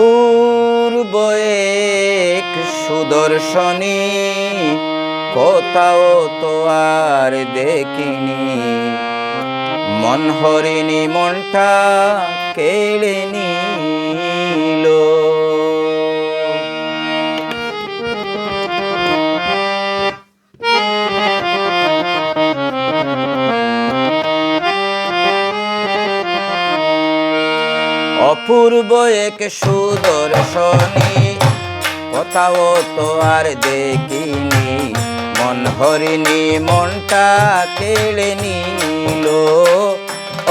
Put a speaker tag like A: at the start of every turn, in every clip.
A: পূর্ব এক সুদর্শনী কোথাও তো আর দেখিনি, মন হরিণী মনটা কেড়ে নিল। অপূর্ব এক সুদর্শনী কোথাও তো আর দেখিনি, মন হরিণী মনটা কেড়ে নিল।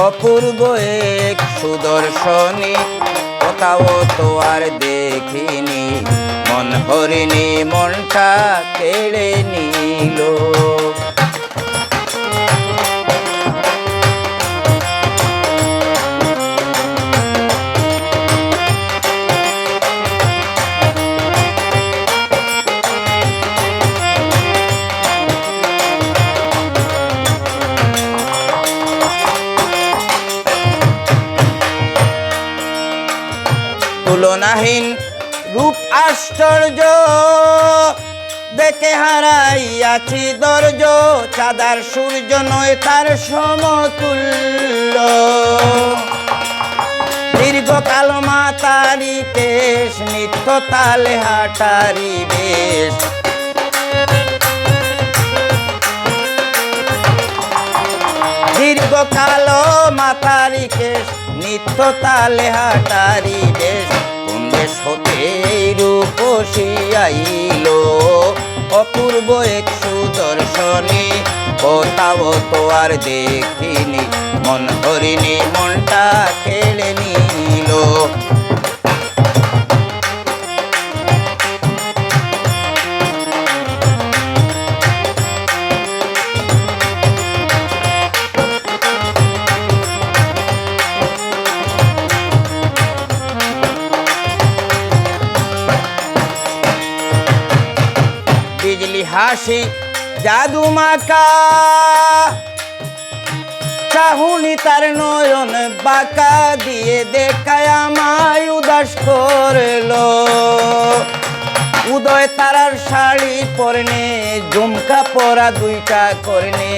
A: অপূর্ব এক সুদর্শনী কোথাও তো আর দেখিনি, মন হরিণী মনটা কেড়ে নিল। তুলনাহীন রূপ আশ্চর্য দেখে হারাইয়াছি ধৈর্য, চাঁদার সূর্য নয় তার সমতুল্য। দীর্ঘকাল মাতারি কেশ, নিত্য তালে হাঁটারি বেশ। দীর্ঘকাল মাতারি কেশ, নিত্য তালে হাঁটারি বেশ। কোন দেশ হতে রূপসী আইল, অপূর্ব এক সুদর্শনী কোথাও তো আর দেখিনি, মন হরিণী মনটা কেড়ে নিল। বিজলি হাসি জাদু মাকা, চাহুনি তার নয়ন বাঁকা দিয়ে দেখায় আমায় উদাস করলো। উদয় তারার শাড়ি পরনে, ঝুমকা পরা দুইটা করনে।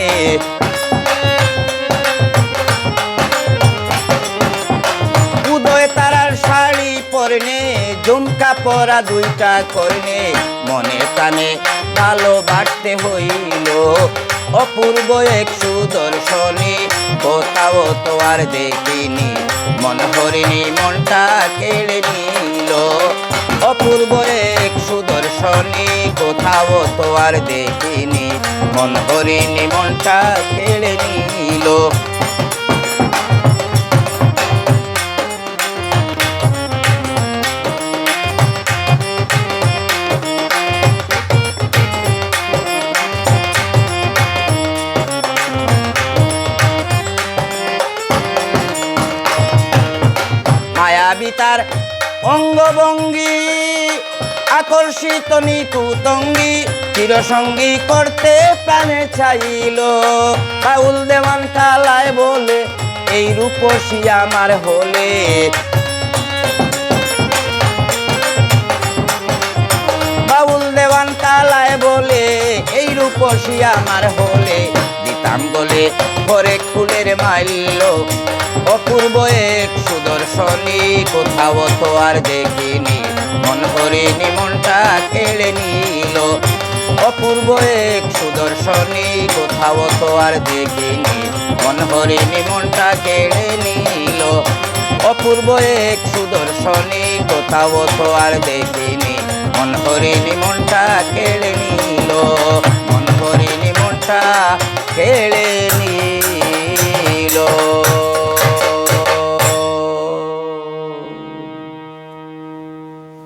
A: উদয় তারার শাড়ি পরনে, ঝুমকা পরা দুইটা করনে। মনে প্রাণে ভালোবাসতে হইল, অপূর্ব এক সুদর্শনী কোথাও তো আর দেখিনি, মন হরিণী মনটা কেড়ে নিল। অপূর্ব এক সুদর্শনী কোথাও তো আর দেখিনি, মন হরিণী মনটা কেড়ে নিল। মায়াবী তার অঙ্গভঙ্গি, আকর্ষিত নিকুতঙ্গী, চিরসঙ্গী করতে প্রাণে চাইল। বাউল দেওয়ান কালায় বলে এই রূপসী আমার হলে। বাউল দেওয়ান কালায় বলে এই রূপসী আমার হলে। দিতাম বলে পরে ফুলের মাইল, অপূর্ব এক সুদর্শনী কোথাও তো আর দেখিনি, মন হরিণী মনটা কেড়ে নিল। অপূর্ব এক সুদর্শনী কোথাও তো আর দেখিনি, মন হরিণী মনটা কেড়ে নিল। অপূর্ব এক সুদর্শনী কোথাও তো আর দেখিনি, মন হরিণী মনটা কেড়ে নিল। মন হরিণী মনটা কেড়ে